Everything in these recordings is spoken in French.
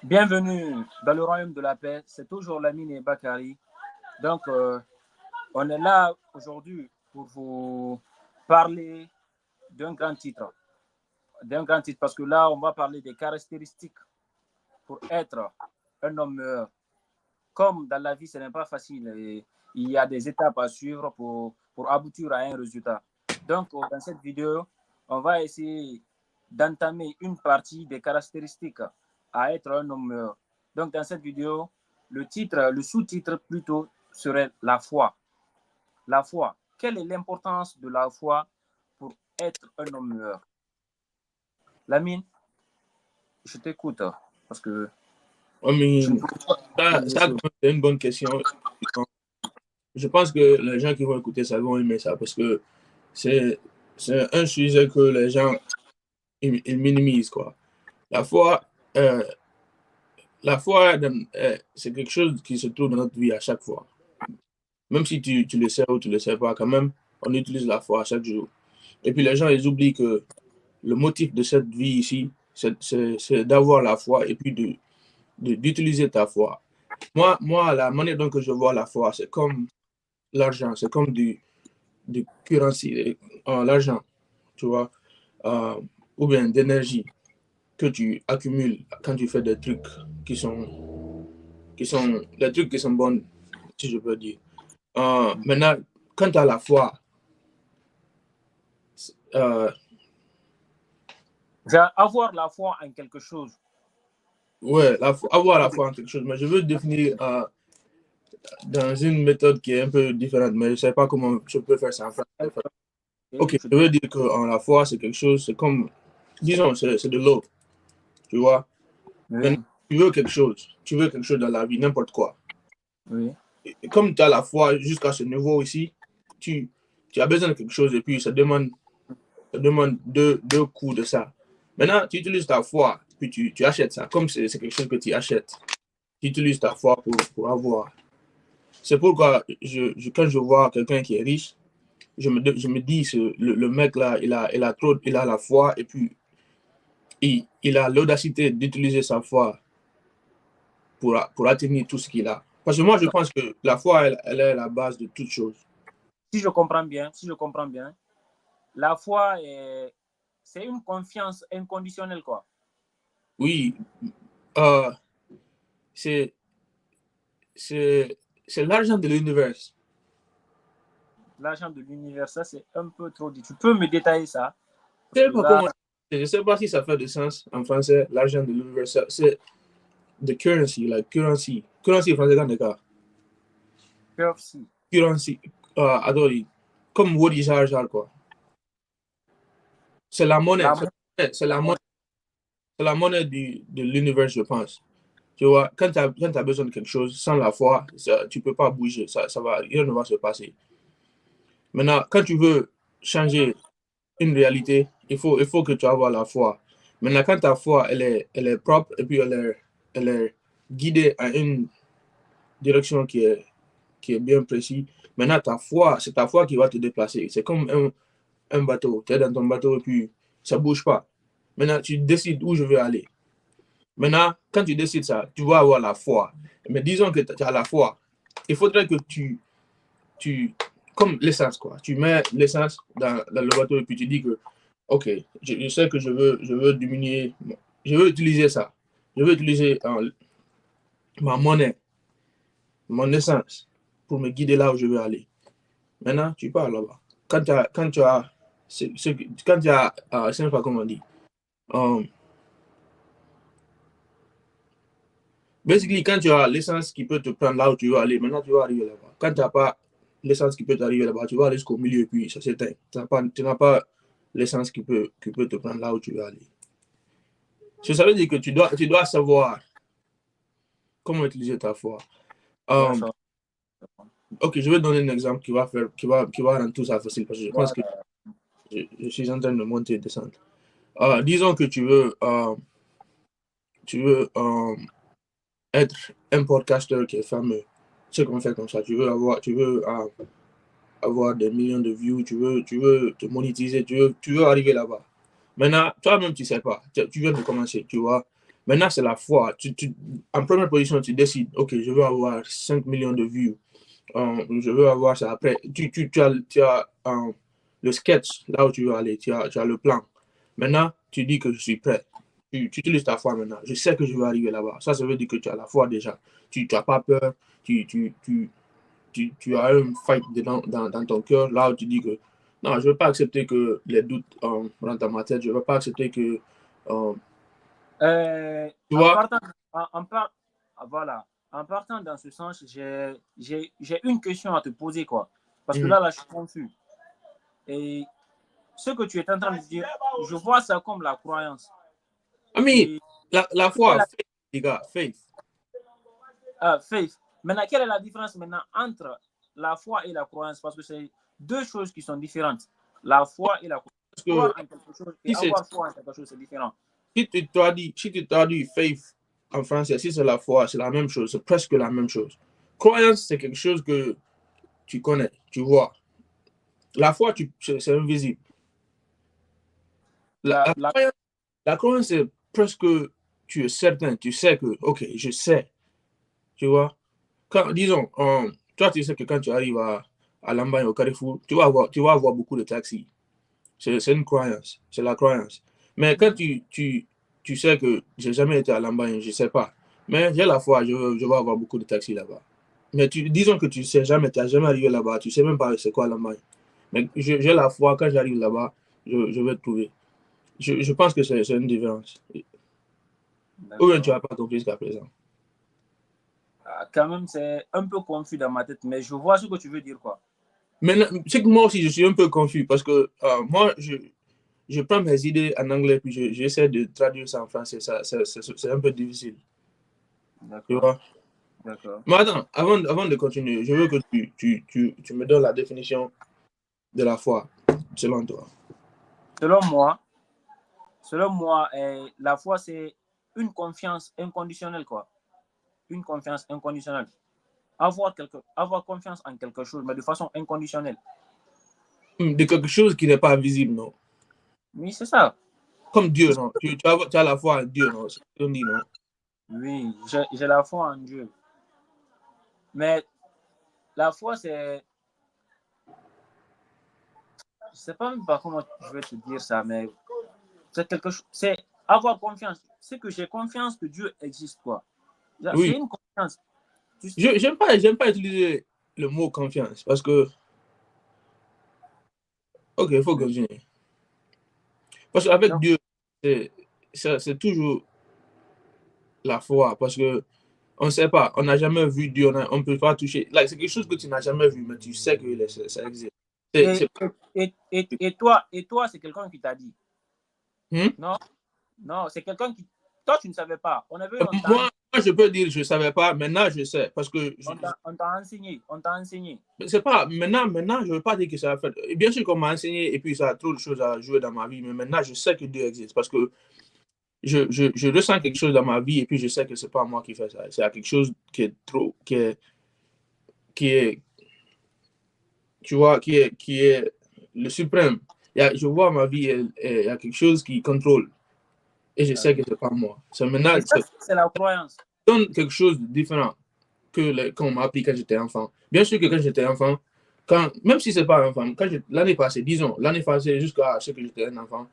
Bienvenue dans le royaume de la paix. C'est toujours Lamine et Bakary. Donc, on est là aujourd'hui pour vous parler d'un grand titre. D'un grand titre, parce que là, on va parler des caractéristiques pour être un homme meilleur. Comme dans la vie, ce n'est pas facile. Et il y a des étapes à suivre pour aboutir à un résultat. Donc, dans cette vidéo, on va essayer d'entamer une partie des caractéristiques à être un homme meilleur. Donc, dans cette vidéo, le sous-titre plutôt serait la foi. La foi. Quelle est l'importance de la foi pour être un homme meilleur? Lamine, je t'écoute parce que I mean, ça c'est une bonne question. Je pense que les gens qui vont écouter ça vont aimer ça parce que c'est un sujet que les gens ils minimisent, quoi. La foi, euh, c'est quelque chose qui se trouve dans notre vie à chaque fois. Même si tu le sais ou tu le sais pas, quand même, on utilise la foi à chaque jour. Et puis les gens, ils oublient que le motif de cette vie ici, c'est d'avoir la foi et puis d'utiliser ta foi. Moi, la manière dont que je vois la foi, c'est comme l'argent, c'est comme du currency, l'argent, tu vois, ou bien d'énergie que tu accumules quand tu fais des trucs des trucs qui sont bons, si je peux dire. Maintenant, quant à la foi, euh, avoir la foi en quelque chose. ouais, avoir la foi en quelque chose, mais je veux définir dans une méthode qui est un peu différente, mais je ne sais pas comment je peux faire ça en français. Ok, je veux dire que la foi, c'est quelque chose, c'est comme, disons, c'est de l'eau, tu vois. Oui. Maintenant, tu veux quelque chose dans la vie, n'importe quoi. Oui. Et comme tu as la foi jusqu'à ce niveau ici, tu as besoin de quelque chose et puis ça demande deux coups de ça. Maintenant, tu utilises ta foi, puis tu achètes ça. Comme c'est quelque chose que tu achètes, tu utilises ta foi pour avoir. C'est pourquoi quand je vois quelqu'un qui est riche, je me dis, le mec là, il a la foi et puis il a l'audacité d'utiliser sa foi pour atteindre tout ce qu'il a. Parce que moi, je pense que la foi, elle est la base de toute chose. Si je comprends bien, la foi, c'est une confiance inconditionnelle, quoi. Oui, c'est l'argent de l'univers. L'argent de l'univers, ça, c'est un peu trop dit. Tu peux me détailler ça? Je ne sais pas si ça fait du sens en français, l'argent de l'univers. C'est the currency, like currency. Currency en français, dans le cas. Currency. Attends, comme Wodi Jar, quoi. C'est la monnaie. C'est la monnaie de l'univers, je pense. Tu vois, quand tu as besoin de quelque chose, sans la foi, tu ne peux pas bouger. Rien ne va se passer. Maintenant, quand tu veux changer une réalité, il faut que tu aies la foi. Maintenant, quand ta foi, elle est propre et puis elle est guidée à une direction qui est bien précise, maintenant, c'est ta foi qui va te déplacer. C'est comme un bateau. Tu es dans ton bateau et puis ça ne bouge pas. Maintenant, tu décides où je veux aller. Maintenant, quand tu décides ça, tu vas avoir la foi. Mais disons que tu as la foi. Il faudrait que comme l'essence, quoi. Tu mets l'essence dans le bateau et puis tu dis que, OK, je sais que je veux diminuer, je veux utiliser ça. Je veux utiliser ma monnaie, mon essence, pour me guider là où je veux aller. Maintenant, tu pars là-bas. Quand tu as, je sais pas comment on dit. Basically, quand tu as l'essence qui peut te prendre là où tu veux aller, maintenant tu vas arriver là-bas. Quand tu n'as pas l'essence qui peut t'arriver là-bas, tu vas aller jusqu'au milieu et puis ça s'éteint. Tu n'as pas l'essence qui peut te prendre là où tu veux aller. Ça veut dire que tu dois savoir comment utiliser ta foi. Ok, je vais donner un exemple qui va rendre tout ça facile parce que je pense que je suis en train de monter et descendre. Disons que tu veux être un podcasteur qui est fameux. Tu sais comment faire comme ça. Tu veux avoir des millions de views, tu veux te monétiser, tu veux arriver là-bas. Maintenant, toi-même, tu ne sais pas. Tu viens de commencer, tu vois. Maintenant, c'est la foi. En première position, tu décides, OK, je veux avoir 5 millions de vues. Je veux avoir ça. Après, tu as le sketch, là où tu veux aller. Tu as le plan. Maintenant, tu dis que je suis prêt. Tu utilises ta foi maintenant. Je sais que je vais arriver là-bas. Ça veut dire que tu as la foi déjà. Tu n'as pas peur. Tu as un fight dans ton cœur, là où tu dis que non, je ne veux pas accepter que les doutes rentrent dans ma tête. Je ne veux pas accepter que. Tu en vois? partant, voilà. En partant dans ce sens, j'ai une question à te poser, quoi. Parce que là, je suis confus. Et ce que tu es en train de dire, je vois ça comme la croyance. Mais la foi, faith, les gars, faith. Faith. Maintenant, quelle est la différence maintenant entre la foi et la croyance? Parce que c'est deux choses qui sont différentes. La foi et la croyance. Croire en quelque chose et avoir foi en quelque chose, c'est différent. Si tu traduis faith en français, si c'est la foi, c'est la même chose, c'est presque la même chose. Croyance, c'est quelque chose que tu connais, tu vois. La foi, c'est invisible. La croyance, c'est presque, tu es certain, tu sais que, OK, je sais, tu vois. Disons, toi, tu sais que quand tu arrives à Lambagne, au Carrefour, tu vas avoir beaucoup de taxis. C'est une croyance, c'est la croyance. Mais quand tu sais que j'ai jamais été à Lambagne, je ne sais pas. Mais j'ai la foi, je vais avoir beaucoup de taxis là-bas. Mais disons que tu sais jamais, tu n'as jamais arrivé là-bas, tu ne sais même pas c'est quoi Lambagne. Mais j'ai la foi, quand j'arrive là-bas, je vais te trouver. Je pense que c'est une différence. Ou bien tu n'as pas compris jusqu'à présent. Quand même, c'est un peu confus dans ma tête, mais je vois ce que tu veux dire, quoi. Mais c'est que moi aussi, je suis un peu confus parce que moi, je prends mes idées en anglais puis j'essaie de traduire ça en français. C'est un peu difficile. Tu vois? D'accord. Mais attends, avant de continuer, je veux que tu me donnes la définition de la foi, selon toi. Selon moi, la foi, c'est une confiance inconditionnelle, quoi. Une confiance inconditionnelle. Avoir confiance en quelque chose, mais de façon inconditionnelle. De quelque chose qui n'est pas visible, non? Oui, c'est ça. Comme Dieu, non? Tu as la foi en Dieu, non? C'est ce qu'on dit, non? Oui, j'ai la foi en Dieu. Mais la foi, c'est... Je sais pas même pas comment je vais te dire ça, mais c'est quelque chose... C'est avoir confiance. C'est que j'ai confiance que Dieu existe, quoi. Oui. C'est une confiance. J'aime pas utiliser le mot confiance parce que... OK, il faut continuer. Parce qu'avec Dieu, c'est toujours la foi parce que on ne sait pas, on n'a jamais vu Dieu, on ne peut pas toucher. C'est quelque chose que tu n'as jamais vu, mais tu sais que ça existe. Et toi, c'est quelqu'un qui t'a dit. Non, c'est quelqu'un qui... Toi, tu ne savais pas. Moi, je peux dire je ne savais pas, maintenant je sais. Parce que on t'a enseigné. C'est pas, maintenant, je ne veux pas dire que ça a fait. Bien sûr qu'on m'a enseigné et puis ça a trop de choses à jouer dans ma vie, mais maintenant je sais que Dieu existe parce que je ressens quelque chose dans ma vie et puis je sais que c'est pas moi qui fais ça. C'est quelque chose qui est trop, tu vois, qui est le suprême. Je vois ma vie, il y a quelque chose qui contrôle et je sais que c'est pas moi. Maintenant, c'est la croyance. donne quelque chose de différent que qu'on m'a appris quand j'étais enfant. Bien sûr que quand j'étais enfant, même si c'est pas un enfant, l'année passée, disons, l'année passée jusqu'à ce que j'étais un enfant,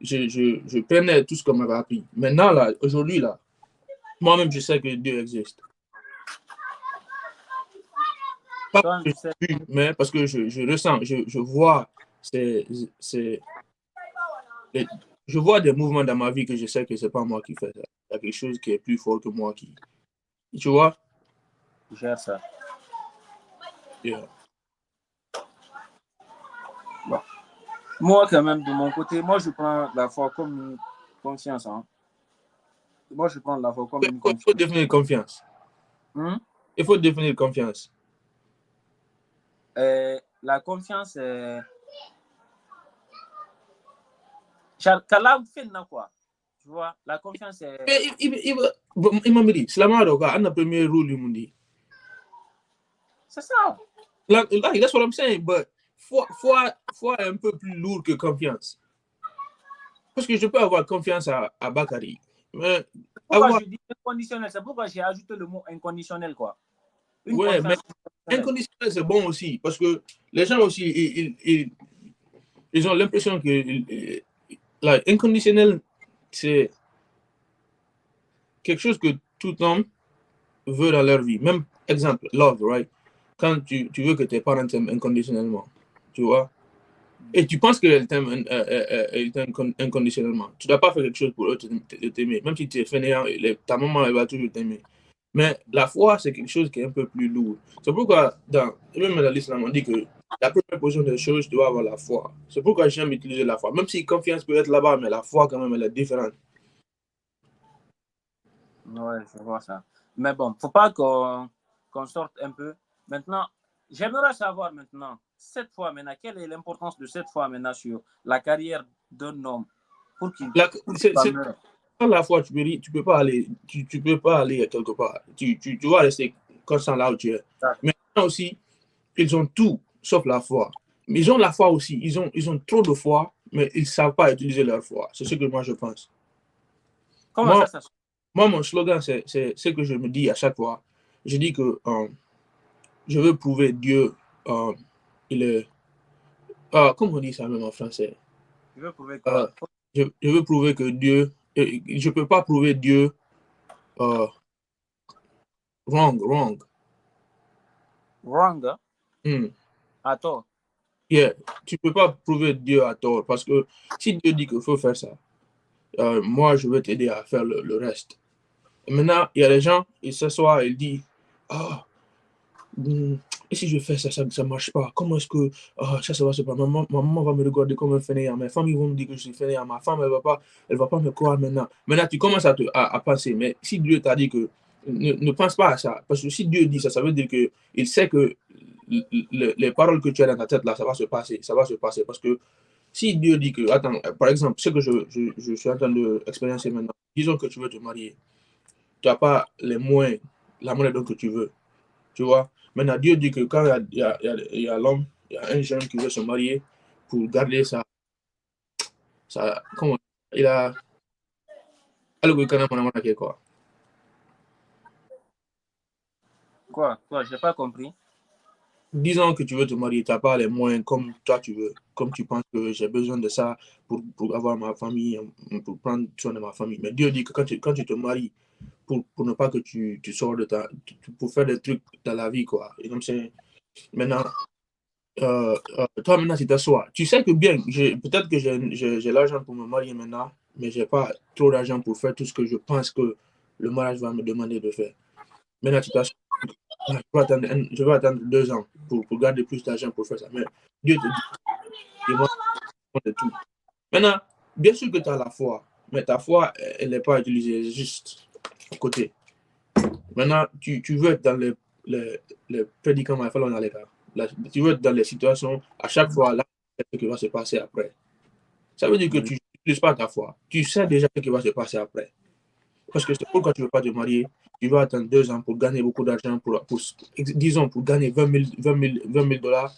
je prenais tout ce qu'on m'avait appris. Maintenant, là, aujourd'hui, là, moi-même, je sais que Dieu existe. Pas parce que je suis, mais parce que je ressens, je vois, je vois des mouvements dans ma vie que je sais que c'est pas moi qui fais ça. Il y a quelque chose qui est plus fort que moi qui. Tu vois? Je gère ça. Yeah. Bon. Moi, quand même, de mon côté, moi, je prends la foi comme une confiance. Hein. Moi, je prends la foi comme une confiance. Il faut définir confiance. Il faut définir confiance. La confiance, Kala fait quoi? Tu vois, la confiance est... Il m'a dit, c'est la marque, le premier rôle du monde. C'est ça. Like, that's what I'm saying, but foi est un peu plus lourd que confiance. Parce que je peux avoir confiance à Bakary, Mais Pourquoi avoir, je dis inconditionnel? C'est pourquoi j'ai ajouté le mot inconditionnel, quoi. Une ouais, mais confiance inconditionnelle. inconditionnel, c'est bon aussi. Parce que les gens aussi, ils ont l'impression que inconditionnel, c'est quelque chose que tout homme veut dans leur vie. Même exemple, love, right? Quand tu veux que tes parents t'aiment inconditionnellement, tu vois? Et tu penses qu'elle t'aime inconditionnellement. Tu ne dois pas faire quelque chose pour eux de t'aimer. Même si tu es fainéant, ta maman, elle va toujours t'aimer. Mais la foi, c'est quelque chose qui est un peu plus lourd. C'est pourquoi, même dans l'islam, on dit que la première position des choses, tu dois avoir la foi. C'est pourquoi j'aime utiliser la foi. Même si confiance peut être là-bas, mais la foi, quand même, elle est différente. Ouais, je vois ça. Mais bon, faut pas qu'on sorte un peu. Maintenant, j'aimerais savoir maintenant, cette fois maintenant, quelle est l'importance de cette fois maintenant sur la carrière d'un homme pour qu'il C'est meure. la foi, tu peux pas aller, tu peux pas aller quelque part. Tu dois rester constant là où tu es. Mais aussi, ils ont tout sauf la foi. Mais ils ont la foi aussi. Ils ont trop de foi, mais ils ne savent pas utiliser leur foi. C'est ce que moi je pense. Comment Moi, ça se moi mon slogan, c'est ce que je me dis à chaque fois. Je dis que je veux prouver Dieu, il est. Comment on dit ça même en français? Tu veux prouver Euh, quoi? je veux prouver que Dieu. Je ne peux pas prouver Dieu wrong, wrong. Wrong, hein? Hmm. À tort. Yeah. Tu ne peux pas prouver Dieu à tort parce que si Dieu dit qu'il faut faire ça, moi je veux t'aider à faire le reste. Et maintenant, il y a des gens, ils s'assoient et ils disent ah, et si je fais ça, ça ne marche pas. Comment est-ce que ça va se passer? Ma maman va me regarder comme un fainéant. Mes familles vont me dire que je suis fainéant. Ma femme, elle va pas me croire maintenant. Maintenant, tu commences à penser. Mais si Dieu t'a dit que ne pense pas à ça. Parce que si Dieu dit ça, ça veut dire qu'il sait que les paroles que tu as dans ta tête, là, ça va se passer. Ça va se passer. Parce que si Dieu dit que, attends, par exemple, ce que je suis en train d'expérimenter maintenant, disons que tu veux te marier. Tu n'as pas les moyens, la monnaie que tu veux. Tu vois? Maintenant, Dieu dit que quand il y a l'homme, il y a un jeune qui veut se marier pour garder comment il a. Quoi. Quoi? Quoi? J'ai pas compris. Disons que tu veux te marier, tu n'as pas les moyens comme toi tu veux, comme tu penses que j'ai besoin de ça pour avoir ma famille, pour prendre soin de ma famille. Mais Dieu dit que quand tu te maries, pour ne pas que tu sors de pour faire des trucs dans la vie, quoi. Et comme c'est, maintenant, toi maintenant, tu t'assois. Tu sais que bien, peut-être que j'ai l'argent pour me marier maintenant, mais j'ai pas trop d'argent pour faire tout ce que je pense que le mariage va me demander de faire. Maintenant, tu t'assois. Je vais attendre 2 ans pour garder plus d'argent pour faire ça. Mais Dieu te dit, et moi, de tout. Maintenant, bien sûr que tu as la foi, mais ta foi, elle n'est pas utilisée juste à côté. Maintenant, tu veux être dans les prédicaments, il faut dans les cas. Tu veux être dans les situations, à chaque fois, là, ce qui va se passer après. Ça veut dire que tu n'utilises pas ta foi. Tu sais déjà ce qui va se passer après. Parce que c'est pourquoi tu ne veux pas te marier. Tu vas attendre 2 ans pour gagner beaucoup d'argent, disons, pour gagner 20 000 dollars.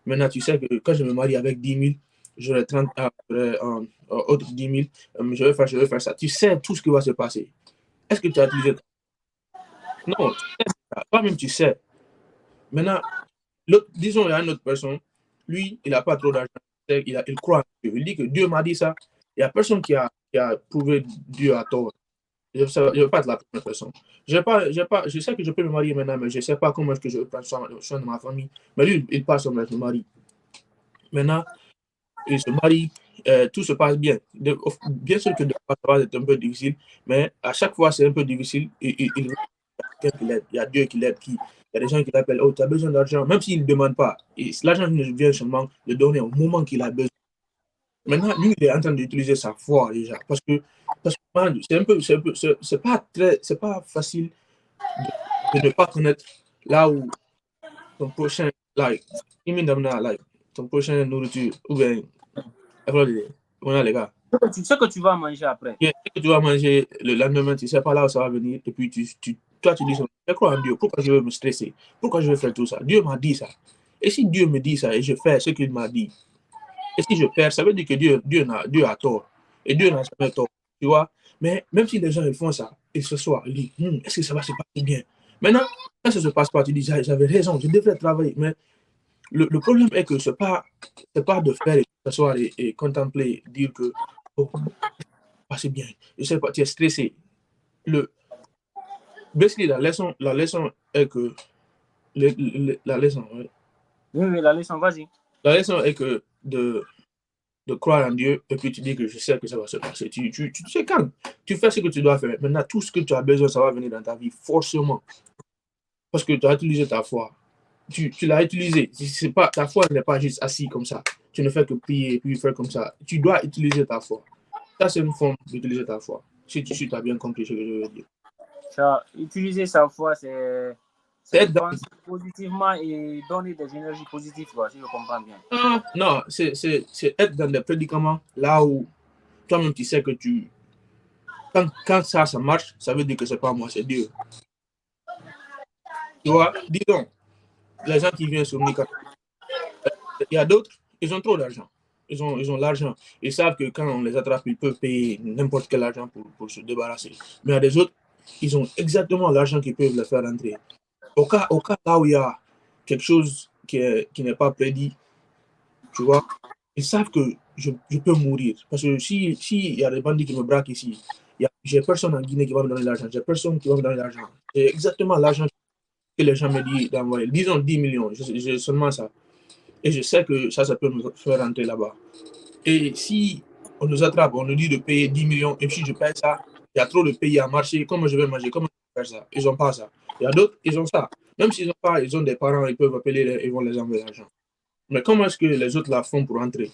Maintenant, tu sais que quand je me marie avec 10 000, j'aurai 30, autre 10 000, je vais faire ça. Tu sais tout ce qui va se passer. Est-ce que tu as utilisé? Non, toi-même, tu sais. Maintenant, disons, il y a une autre personne, lui, il n'a pas trop d'argent, il croit en Dieu. Il dit que Dieu m'a dit ça. Il n'y a personne qui a prouvé Dieu à tort. Je ne veux pas être la première personne. Je sais que je peux me marier maintenant, mais je ne sais pas comment est-ce que je vais prendre soin de ma famille. Mais lui, il passe son mari. Maintenant, il se marie, tout se passe bien. Bien sûr que ça va être un peu difficile, mais à chaque fois, c'est un peu difficile. Il y a Dieu qui l'aide. Il y a des gens qui l'appellent, oh, tu as besoin d'argent, même s'il ne demande pas. L'argent vient seulement de donner au moment qu'il a besoin. Maintenant, lui, il est en train d'utiliser sa foi déjà. Parce que c'est pas facile de ne pas connaître là où ton prochain, ton prochain nourriture, ou bien, voilà les gars. Tu sais que tu vas manger après. Et tu vas manger le lendemain, tu ne sais pas là où ça va venir, et puis toi, tu dis, je crois en Dieu, pourquoi je vais me stresser? Pourquoi je vais faire tout ça? Dieu m'a dit ça. Et si Dieu me dit ça et je fais ce qu'il m'a dit, et si je perds, ça veut dire que Dieu a tort. Et Dieu n'a jamais tort. Tu vois? Mais même si les gens ils font ça, ils se soient, ils disent, est-ce que ça va se passer bien? Maintenant, quand ça se passe pas, tu dis, j'avais raison, je devrais travailler. Mais le problème est que c'est pas de faire et s'asseoir et contempler, dire que, oh, c'est bien. Je sais pas, tu es stressé. Basically, la leçon est que, la leçon, ouais. Oui, la leçon, vas-y. La leçon est que de croire en Dieu et puis tu dis que je sais que ça va se passer. Tu sais quand tu fais ce que tu dois faire. Maintenant, tout ce que tu as besoin, ça va venir dans ta vie, forcément. Parce que tu as utilisé ta foi. Tu l'as utilisé. C'est pas, ta foi n'est pas juste assise comme ça. Tu ne fais que prier et puis faire comme ça. Tu dois utiliser ta foi. Ça, c'est une forme d'utiliser ta foi. Si tu as bien compris ce que je veux dire. Ça, utiliser sa foi, c'est penser positivement et donner des énergies positives, quoi, si je comprends bien. Non, c'est être dans des prédicaments là où toi-même tu sais que quand ça marche, ça veut dire que c'est pas moi, c'est Dieu. Tu vois, disons, les gens qui viennent sur Nika, il y a d'autres, ils ont trop d'argent. Ils ont l'argent. Ils savent que quand on les attrape, ils peuvent payer n'importe quel argent pour se débarrasser. Mais il y a des autres, ils ont exactement l'argent qu'ils peuvent les faire rentrer. Au cas là où il y a quelque chose qui n'est pas prédit, tu vois, ils savent que je peux mourir. Parce que si il y a des bandits qui me braquent ici, j'ai personne en Guinée qui va me donner l'argent. J'ai personne qui va me donner l'argent. C'est exactement l'argent que les gens me disent d'envoyer. Disons 10 millions, j'ai seulement ça. Et je sais que ça peut me faire rentrer là-bas. Et si on nous attrape, on nous dit de payer 10 millions, et puis je paye ça, il y a trop de pays à marcher, comment je vais manger, comment je vais faire ça? Ils n'ont pas ça. Il y a d'autres, ils ont ça. Même s'ils n'ont pas, ils ont des parents, ils peuvent appeler, ils vont les envoyer l'argent. Mais comment est-ce que les autres la font pour entrer?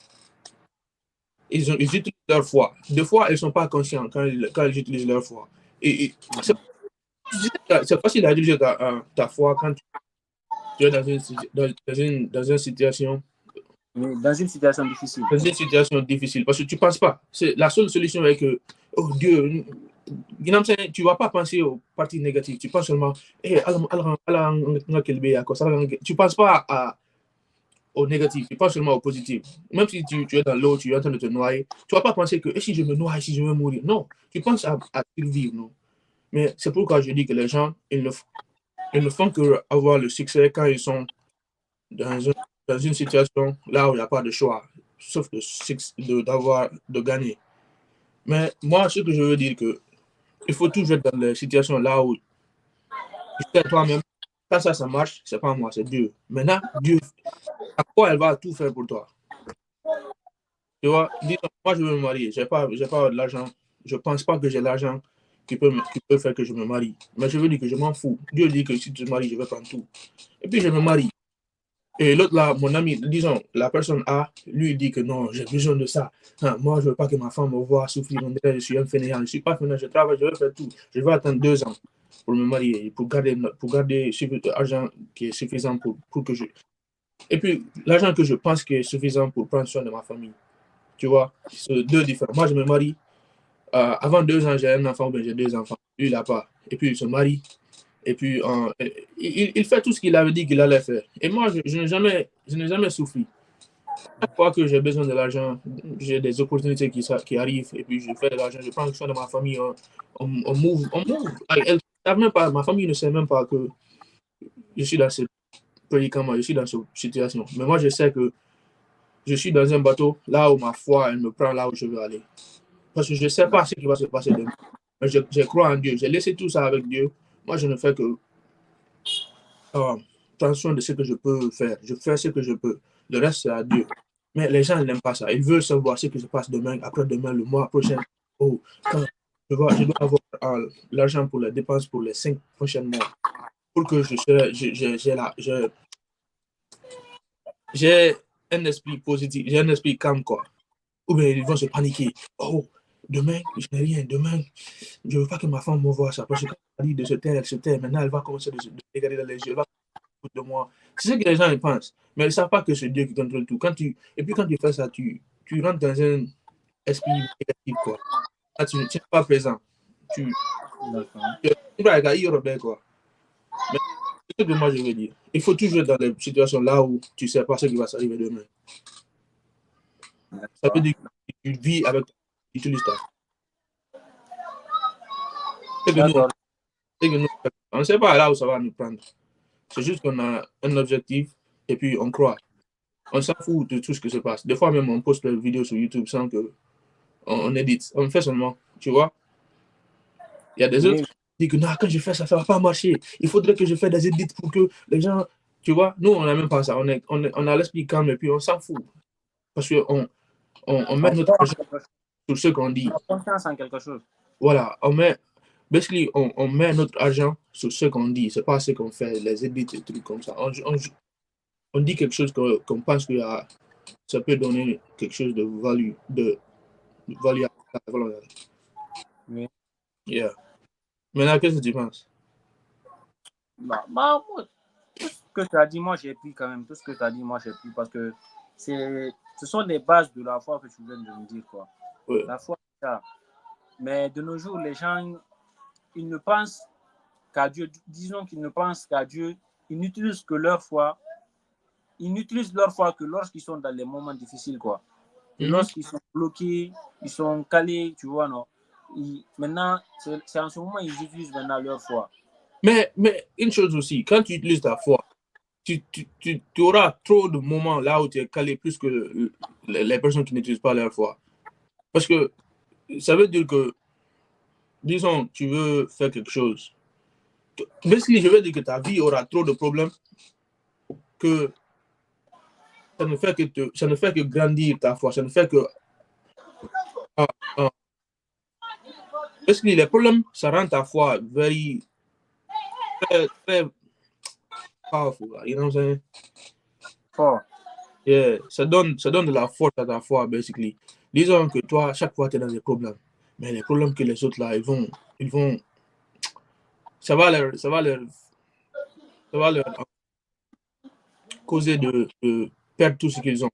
Ils utilisent leur foi. Des fois, ils ne sont pas conscients quand ils utilisent leur foi. Et c'est facile à utiliser ta foi quand tu es dans une situation. Dans une situation difficile. Dans une situation difficile. Parce que tu ne penses pas. La seule solution est que, oh Dieu, tu ne vas pas penser aux parties négatives. Tu penses seulement, tu ne penses pas au négatif, tu penses seulement au positif. Même si tu es dans l'eau, tu es en train de te noyer, tu ne vas pas penser que si je me noie, si je vais mourir. Non, tu penses à survivre. Non. Mais c'est pourquoi je dis que les gens, ils ne font que avoir le succès quand ils sont dans une situation là où il n'y a pas de choix, sauf de gagner. Mais moi, ce que je veux dire, que il faut toujours être dans les situations là où tu sais toi-même, quand ça marche, c'est pas moi, c'est Dieu. Maintenant, Dieu, à quoi elle va tout faire pour toi? Tu vois, disons, moi je veux me marier, j'ai pas de l'argent, je pense pas que j'ai l'argent qui peut faire que je me marie. Mais je veux dire que je m'en fous. Dieu dit que si tu te maries, je vais prendre tout. Et puis je me marie. Et l'autre là, mon ami, disons, la personne A, lui il dit que non, j'ai besoin de ça. Moi, je veux pas que ma femme me voie souffrir. Je suis un fainéant, je suis pas fainéant, je travaille, je vais faire tout. Je vais attendre 2 ans pour me marier, pour garder l'argent qui est suffisant pour que je. Et puis, l'argent que je pense qui est suffisant pour prendre soin de ma famille. Tu vois, c'est deux différents. Moi, je me marie. Avant 2 ans, j'ai un enfant, ou bien j'ai 2 enfants. Lui, il n'a pas. Et puis, il se marie. Et puis, il fait tout ce qu'il avait dit qu'il allait faire. Et moi, je n'ai jamais souffert. Chaque fois que j'ai besoin de l'argent, j'ai des opportunités qui arrivent. Et puis, je fais de l'argent. Je prends soin de ma famille. On move. Même pas, ma famille ne sait même pas que je suis dans ce prédicament, je suis dans cette situation. Mais moi, je sais que je suis dans un bateau, là où ma foi, elle me prend là où je veux aller. Parce que je ne sais pas ce qui va se passer demain. Mais je crois en Dieu. J'ai laissé tout ça avec Dieu. Moi, je ne fais que prendre soin de ce que je peux faire. Je fais ce que je peux. Le reste, c'est à Dieu. Mais les gens n'aiment pas ça. Ils veulent savoir ce qui se passe demain, après-demain, le mois prochain. Oh, quand je dois avoir l'argent pour les dépenses pour les 5 prochains mois. Pour que j'ai un esprit positif, j'ai un esprit calme, quoi. Ou bien ils vont se paniquer. Oh, demain, je n'ai rien. Demain, je ne veux pas que ma femme me voie ça. Parce que quand elle dit de se taire, elle se tait. Maintenant, elle va commencer de regarder dans les yeux. Elle va de moi. C'est ce que les gens ils pensent. Mais ils ne savent pas que c'est Dieu qui contrôle tout. Et puis quand tu fais ça, tu rentres dans un esprit négatif, quoi. Là, tu ne tiens pas présent. Tu vas regarder, quoi. Mais c'est ce que moi je veux dire. Il faut toujours être dans des situations là où tu ne sais pas ce qui va s'arriver demain. Ça veut dire que tu vis avec, tu utilises ta. C'est que nous, D'accord. on ne sait pas là où ça va nous prendre. C'est juste qu'on a un objectif et puis on croit. On s'en fout de tout ce qui se passe. Des fois même, on poste des vidéos sur YouTube sans que on édite. On fait seulement, tu vois. Il y a des autres Oui, qui disent que non, quand je fais ça, ça ne va pas marcher. Il faudrait que je fasse des edits pour que les gens, tu vois. Nous, on n'a même pas ça. On a l'esprit calme et puis on s'en fout. Parce qu'on met on notre croit en argent quelque chose. sur ce qu'on On dit. a confiance en quelque chose. Voilà, basically, on met notre argent sur ce qu'on dit. C'est pas ce qu'on fait, les edits et trucs comme ça. On dit quelque chose qu'on pense que ça peut donner quelque chose de value, de value à la valeur. Oui. Yeah. Maintenant, qu'est-ce que tu penses? Moi, tout ce que tu as dit, moi j'ai pris quand même. Tout ce que tu as dit, moi j'ai pris parce que ce sont les bases de la foi que tu viens de me dire, quoi. Ouais. La foi, c'est ça. Mais de nos jours, les gens, ils ne pensent qu'à Dieu. Disons qu'ils ne pensent qu'à Dieu. Ils n'utilisent que leur foi. Ils n'utilisent leur foi que lorsqu'ils sont dans les moments difficiles, quoi. Et lorsqu'ils sont bloqués, ils sont calés, tu vois, non. Maintenant, c'est en ce moment ils utilisent maintenant leur foi. Mais une chose aussi, quand tu utilises ta foi, tu auras trop de moments là où tu es calé plus que les personnes qui n'utilisent pas leur foi. Parce que ça veut dire que, disons, tu veux faire quelque chose. Basically, je veux dire que ta vie aura trop de problèmes que ça ne fait que grandir ta foi. Ça ne fait que. Ah, ah. Basically, les problèmes, ça rend ta foi very, très, très powerful. You know what I'm saying? Fort. Yeah, ça donne de la force à ta foi, basically. Disons que toi, chaque fois, tu es dans des problèmes. Mais les problèmes que les autres, là, ils vont, ça va leur causer de perdre tout ce qu'ils ont.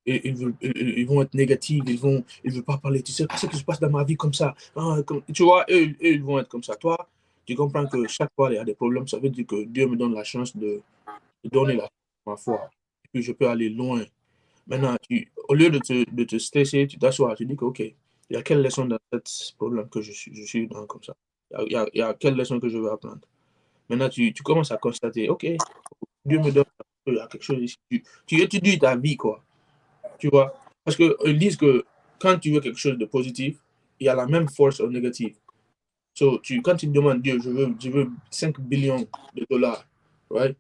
Et ils vont être négatifs, ils veulent pas parler. Tu sais, qu'est-ce qui se passe dans ma vie comme ça? Ah, tu vois, eux, ils vont être comme ça. Toi, tu comprends que chaque fois, il y a des problèmes. Ça veut dire que Dieu me donne la chance de donner ma foi. Et puis, je peux aller loin. Maintenant, au lieu de te stresser, tu t'assois, tu dis que, OK, il y a quelle leçon dans ce problème que je suis dans comme ça? Il y a quelle leçon que je veux apprendre? Maintenant, tu commences à constater, OK, Dieu me donne, il y a quelque chose ici. Tu étudies ta vie, quoi. Tu vois? Parce qu'ils disent que quand tu veux quelque chose de positif, il y a la même force au négatif. So, quand tu demandes Dieu, je veux 5 billions de dollars, right?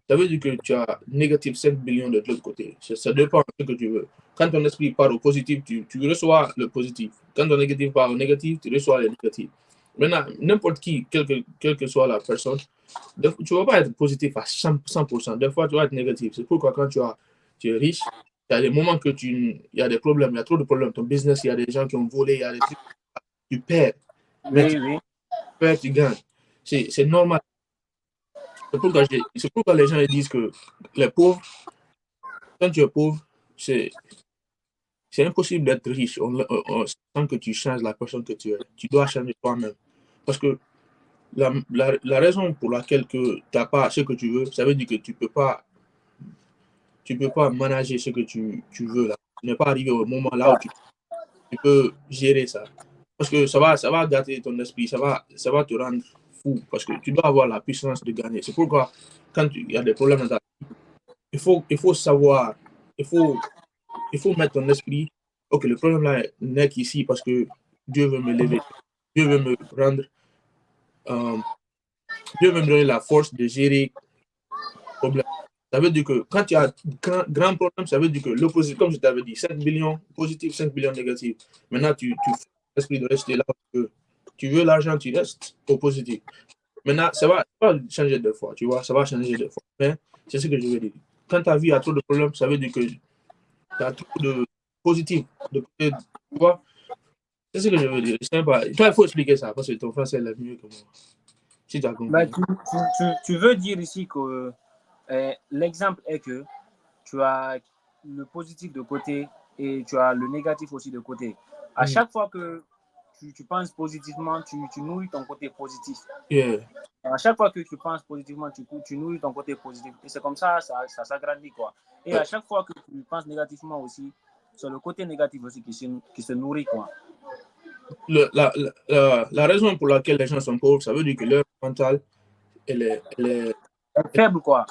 Ça veut dire que tu as négatif 5 billions de l'autre côté. Ça dépend de ce que tu veux. Quand ton esprit part au positif, tu reçois le positif. Quand ton négatif part au négatif, tu reçois le négatif. Maintenant, n'importe qui, quelle que soit la personne, tu ne vas pas être positif à 100%. Des fois, tu vas être négatif. C'est pourquoi quand tu es riche, il y a des moments que il y a des problèmes, il y a trop de problèmes. Ton business, il y a des gens qui ont volé, il y a des trucs, tu perds. Mais Oui, oui. tu perds, tu gagnes. C'est normal. C'est pourquoi les gens ils disent que les pauvres, quand tu es pauvre, c'est impossible d'être riche sans que tu changes la personne que tu es. Tu dois changer toi-même. Parce que la raison pour laquelle tu n'as pas ce que tu veux, ça veut dire que tu peux pas manager ce que tu veux là. Tu n'es pas arrivé au moment là où tu peux gérer ça. Parce que ça va gâter ton esprit, ça va te rendre fou. Parce que tu dois avoir la puissance de gagner. C'est pourquoi, quand il y a des problèmes dans ta vie, il faut savoir, il faut, il faut mettre ton esprit, ok, le problème là n'est qu'ici parce que Dieu veut me lever. Dieu veut me rendre, euh, Dieu veut me donner la force de gérer le problème. Ça veut dire que quand tu as un grand problème, ça veut dire que l'opposé, comme je t'avais dit, 5 billions positifs, 5 billions négatifs. Maintenant, tu fais l'esprit de rester là. Tu veux l'argent, tu restes au positif. Maintenant, ça va changer de fois, tu vois, ça va changer de fois. Mais c'est ce que je veux dire. Quand ta vie a trop de problèmes, ça veut dire que tu as trop de positifs. Tu vois, c'est ce que je veux dire. C'est sympa. Toi, il faut expliquer ça parce que ton français est mieux que moi. Si tu as Ben, compris. tu veux dire ici que l'exemple est que tu as le positif de côté et tu as le négatif aussi de côté. À Mm. chaque fois que tu penses positivement, tu nourris ton côté positif. Yeah. À chaque fois que tu penses positivement, tu nourris ton côté positif. Et c'est comme ça s'agrandit, quoi. Et Ouais. à chaque fois que tu penses négativement aussi, c'est le côté négatif aussi qui se nourrit, quoi. la raison pour laquelle les gens sont pauvres, ça veut dire que leur mental, elle est faible, quoi.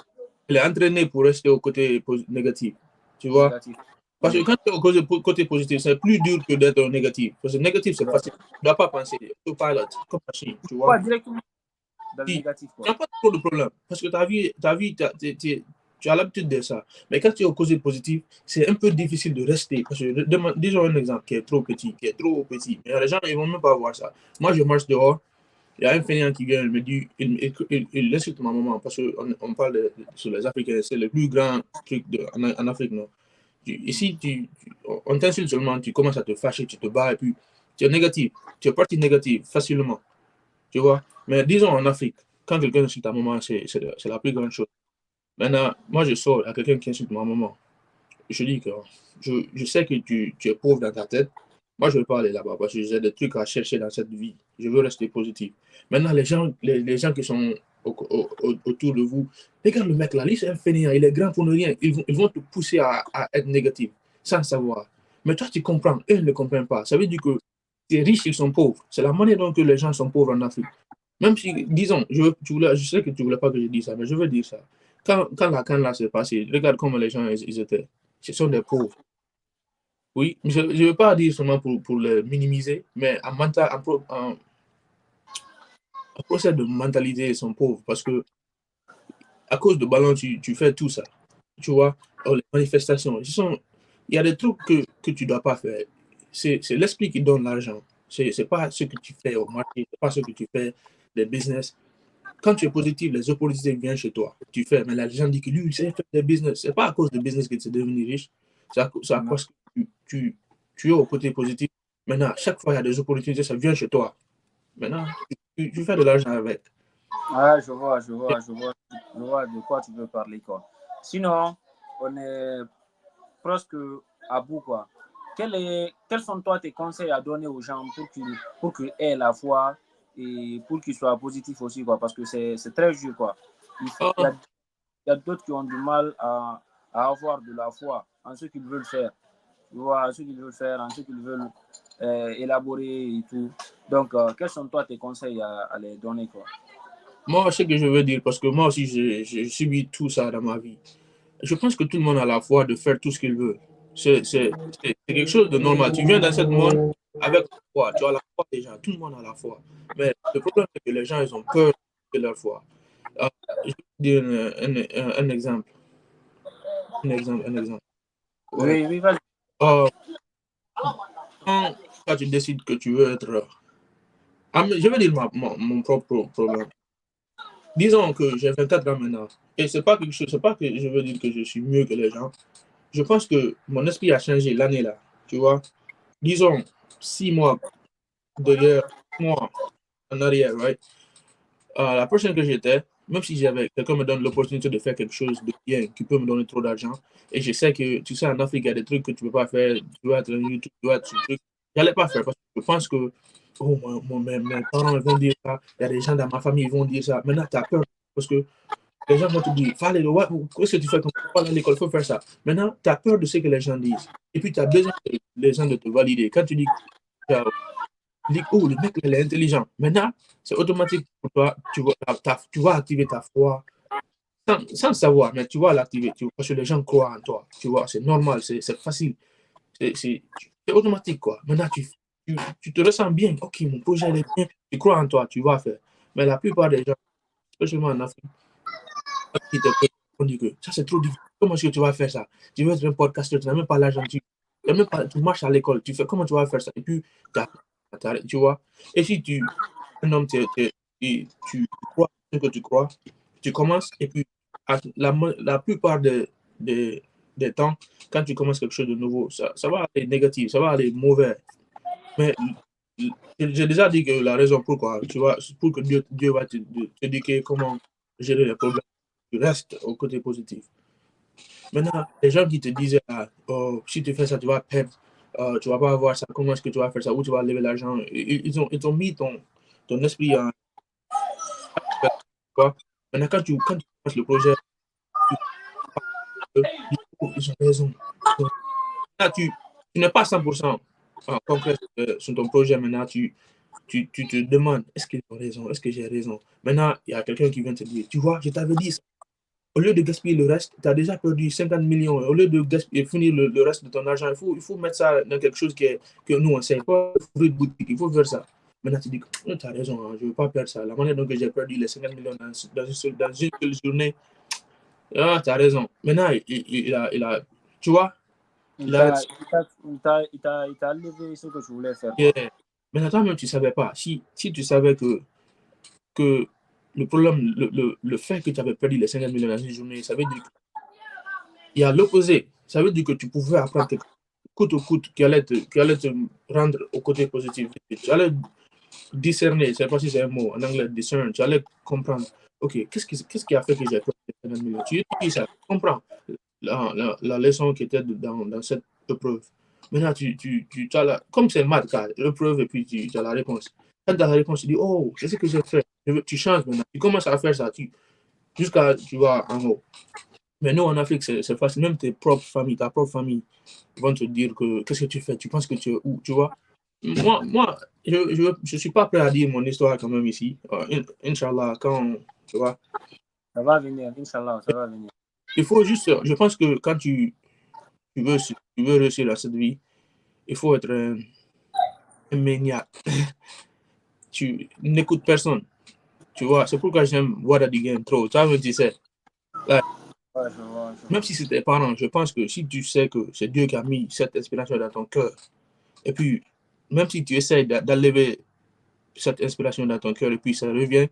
Elle est entraînée pour rester au côté négatif. Tu vois? Négatif. Parce que quand tu es au côté positif, c'est plus dur que d'être négatif. Parce que négatif, c'est facile. Tu ne dois pas penser. Autopilot, comme machine, tu vois? Directement dans le négatif, Tu n'as pas trop de problème. Parce que tu as l'habitude de ça. Mais quand tu es au côté positif, c'est un peu difficile de rester. Parce que, disons un exemple qui est trop petit. Mais les gens, ils ne vont même pas voir ça. Moi, je marche dehors. Il y a un fainéant qui vient, il me dit, il insulte ma maman, parce qu'on parle sur les Africains, c'est le plus grand truc en Afrique, non? Ici, on t'insulte seulement, tu commences à te fâcher, tu te bats, et puis tu es négatif, tu es parti négatif facilement, tu vois? Mais disons en Afrique, quand quelqu'un insulte ta maman, c'est la plus grande chose. Maintenant, moi, je sors à quelqu'un qui insulte ma maman. Je dis que je sais que tu es pauvre dans ta tête. Moi, je ne veux pas aller là-bas parce que j'ai des trucs à chercher dans cette vie. Je veux rester positif. Maintenant, les gens qui sont autour de vous, regarde le mec là, lui, c'est un fainéant, il est grand pour ne rien. Ils vont te pousser à être négatif sans savoir. Mais toi, tu comprends. Eux, ils ne comprennent pas. Ça veut dire que les riches, ils sont pauvres. C'est la manière dont que les gens sont pauvres en Afrique. Même si, disons, je sais que tu ne voulais pas que je dise ça, mais je veux dire ça. Quand la canne là s'est passée, regarde comment les gens ils étaient. Ce sont des pauvres. Oui, je ne veux pas dire seulement pour le minimiser, mais en procès de mentalité, ils sont pauvres parce que à cause de ballon, tu fais tout ça. Tu vois, les manifestations, il y a des trucs que tu ne dois pas faire. C'est l'esprit qui donne l'argent. Ce n'est pas ce que tu fais au marché, ce n'est pas ce que tu fais des business. Quand tu es positif, les opportunités viennent chez toi. Tu fais, mais les gens disent que lui, il sait faire des business. Ce n'est pas à cause de business que tu es devenu riche. C'est à cause que tu es au côté positif. Maintenant, chaque fois il y a des opportunités, ça vient chez toi. Maintenant, tu fais de l'argent avec. Ah, je vois de quoi tu veux parler, quoi. Sinon, on est presque à bout, quoi. Quels sont toi tes conseils à donner aux gens pour qu'ils aient la foi et pour qu'ils soient positifs aussi, quoi, parce que c'est très dur, quoi. Il y a d'autres qui ont du mal à avoir de la foi en ce qu'ils veulent faire. Tu vois, en ce qu'ils veulent faire, en ce qu'ils veulent élaborer et tout. Donc, quels sont toi tes conseils à les donner, quoi? Moi, ce que je veux dire, parce que moi aussi, j'ai subi tout ça dans ma vie. Je pense que tout le monde a la foi de faire tout ce qu'il veut. C'est quelque chose de normal. Tu viens dans ce monde avec la foi. Tu as la foi déjà. Tout le monde a la foi. Mais le problème, c'est que les gens, ils ont peur de leur foi. Je vais dire un exemple. Un exemple. Ouais. Oui, oui, vas-y. Euh, quand tu décides que tu veux être. Je vais dire mon propre problème. Disons que j'ai 24 ans maintenant. Et c'est pas quelque chose, c'est pas que je veux dire que je suis mieux que les gens. Je pense que mon esprit a changé l'année là. Tu vois, disons 6 mois derrière, moi en arrière, right? La personne que j'étais, même si quelqu'un me donne l'opportunité de faire quelque chose de bien, qui peut me donner trop d'argent, et je sais que, tu sais, en Afrique, il y a des trucs que tu ne peux pas faire, tu dois être un YouTube, tu dois être ce truc. Je n'allais pas faire parce que je pense que oh, mes parents ils vont dire ça, il y a des gens dans ma famille ils vont dire ça. Maintenant, tu as peur parce que les gens vont te dire, fallait, qu'est-ce que tu fais quand tu vas à l'école, il faut faire ça. Maintenant, tu as peur de ce que les gens disent. Et puis, tu as besoin des gens de te valider. Quand tu dis, oh, le mec, il est intelligent. Maintenant, c'est automatique pour toi. Tu vas activer ta foi sans savoir, mais tu vas l'activer. Parce que les gens croient en toi. Tu vois, c'est normal, c'est facile. C'est automatique, quoi. Maintenant, tu te ressens bien. Ok, mon projet, il est bien. Tu crois en toi, tu vas faire. Mais la plupart des gens, spécialement en Afrique, on dit que ça, c'est trop difficile. Comment est-ce que tu vas faire ça? Tu veux être un podcasteur, tu n'as même pas l'argent. Tu marches à l'école. Tu fais comment tu vas faire ça? Et puis, tu vois. Et si un homme, tu crois ce que tu crois, tu commences, et puis, la plupart des temps, quand tu commences quelque chose de nouveau, ça va aller négatif, ça va aller mauvais. Mais j'ai déjà dit que la raison pourquoi, tu vois, c'est pour que Dieu va te dire comment gérer les problèmes. Tu restes au côté positif. Maintenant, les gens qui te disaient, oh, si tu fais ça, tu vas perdre, tu vas pas avoir ça, comment est-ce que tu vas faire ça, où tu vas lever l'argent, ils ont mis ton esprit en. Maintenant, quand tu commences le projet, ils ont raison. Là, tu n'es pas 100%. concret sur ton projet, maintenant, tu te demandes, est-ce qu'ils ont raison? Est-ce que j'ai raison? Maintenant, il y a quelqu'un qui vient te dire, tu vois, je t'avais dit ça. Au lieu de gaspiller le reste, tu as déjà perdu 50 millions. Au lieu de gaspiller, finir le reste de ton argent, il faut mettre ça dans quelque chose que nous, on sait. Il faut ouvrir une boutique, il faut faire ça. Maintenant, tu dis, oh, tu as raison, hein, je ne veux pas perdre ça. La manière dont j'ai perdu les 50 millions dans une seule journée, ah, tu as raison. Maintenant, il a tu vois, Il t'a levé ce que je voulais faire, quoi. yeah. Maintenant, toi-même, tu ne savais pas. Si tu savais que le problème, le fait que tu avais perdu les 50 millions dans une journée, ça veut dire qu'il y a l'opposé. Ça veut dire que tu pouvais apprendre quelque chose, coûte au coûte, qui allait te rendre au côté positif. Tu allais discerner, je ne sais pas si c'est un mot en anglais, discern, tu allais comprendre, ok, qu'est-ce qui a fait que j'ai perdu les 50 millions? Tu étudies ça, tu comprends la leçon qui était dans cette épreuve. Maintenant, tu as comme c'est maths, l'épreuve, et puis tu as la réponse. Quand tu as la réponse, tu dis, oh, c'est ce que j'ai fait. Tu changes maintenant. Tu commences à faire ça jusqu'à, tu vois, en haut. Mais nous, en Afrique, c'est facile. Même ta propre famille vont te dire que qu'est-ce que tu fais? Tu penses que tu es où? Tu vois? Moi je suis pas prêt à dire mon histoire quand même ici. Inch'Allah, quand, tu vois. Ça va venir, Inch'Allah, ça va venir. Il faut juste, je pense que quand tu veux réussir dans cette vie, il faut être un maniaque. Tu n'écoutes personne. Tu vois, c'est pourquoi j'aime What Are the Game trop. Ça veut dire, like, Ouais, je vois. même si c'est tes parents, je pense que si tu sais que c'est Dieu qui a mis cette inspiration dans ton cœur, et puis même si tu essaies d'enlever cette inspiration dans ton cœur et puis ça revient,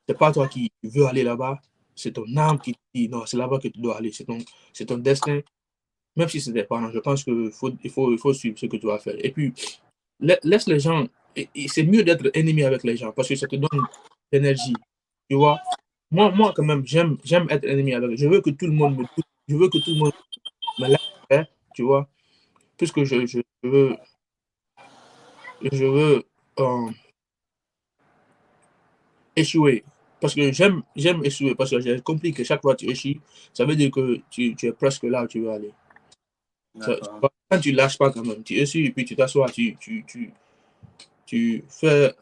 c'est pas toi qui veux aller là-bas, c'est ton âme qui te dit non, c'est là-bas que tu dois aller, c'est ton destin. Même si c'est tes parents, je pense qu'il faut suivre ce que tu vas faire. Et puis, laisse les gens, et c'est mieux d'être ennemi avec les gens parce que ça te donne de l'énergie. Tu vois, moi quand même, j'aime être ennemi avec. Je veux que tout le monde me doute, je veux que tout le monde me laisse faire, tu vois, puisque je veux échouer. Parce que j'aime échouer, parce que j'ai compris que chaque fois que tu échoues, ça veut dire que tu es presque là où tu veux aller. Quand tu lâches pas quand même, tu échoues et puis tu t'assois, tu fais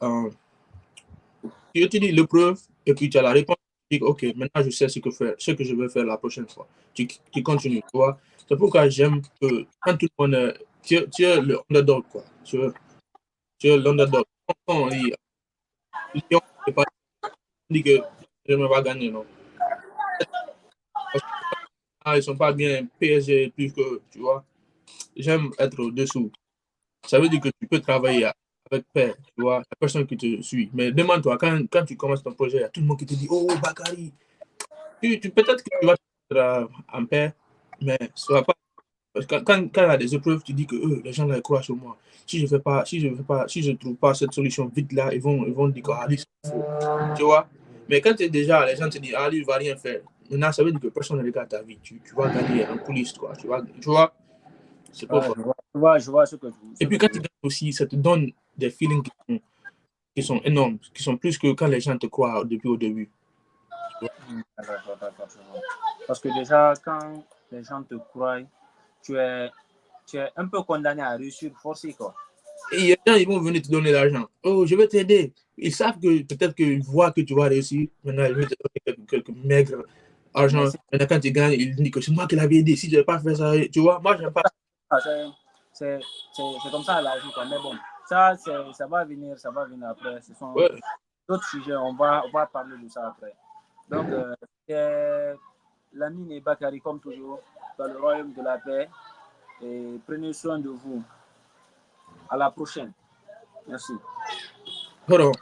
tu utilises l'épreuve et puis tu as la réponse. Tu dis, ok, maintenant je sais ce que je vais faire la prochaine fois. Tu continues, tu vois. C'est pourquoi j'aime que quand tout le monde tu es le underdog, quoi. Tu es l'underdog. Quand on dit, Lyon, c'est pas dit que je ne vais pas gagner, non. Parce que, ils sont pas bien PSG plus que, tu vois. J'aime être au-dessous. Ça veut dire que tu peux travailler avec paix, tu vois, la personne qui te suit. Mais demande-toi, quand tu commences ton projet, il y a tout le monde qui te dit, oh, Bakary, peut-être que tu vas être en paix, mais ça va pas. Parce que quand il y a des épreuves, tu dis que les gens là, ils croient sur moi. Si je ne trouve pas cette solution vite là, ils vont dire que Ali, c'est faux. Tu vois? Mais quand tu es déjà, les gens te disent, Ali, il ne va rien faire. Maintenant, ça veut dire que personne ne regarde ta vie. Tu vas gagner en coulisses, quoi. Tu vois? C'est pas fort. Je vois ce que Et puis quand tu gagnes aussi, ça te donne des feelings qui sont énormes, qui sont plus que quand les gens te croient depuis au début. D'accord. Parce que déjà, quand les gens te croient, tu es un peu condamné à réussir forcé, quoi. Et les gens, ils vont venir te donner l'argent. Oh, je vais t'aider. Ils savent que peut-être qu'ils voient que tu vas réussir. Maintenant, ils vont te donner quelques maigres argent. Maintenant, quand tu gagnes, ils disent que c'est moi qui l'avais aidé. Si je n'avais pas fait ça, tu vois, moi, j'aime pas. C'est comme ça l'argent, quoi. Mais bon, ça va venir après. Ce sont d'autres sujets. On va parler de ça après. Donc, Lamine et Bakary, comme toujours, dans le royaume de la paix. Et prenez soin de vous. À la prochaine. Merci. Hold on.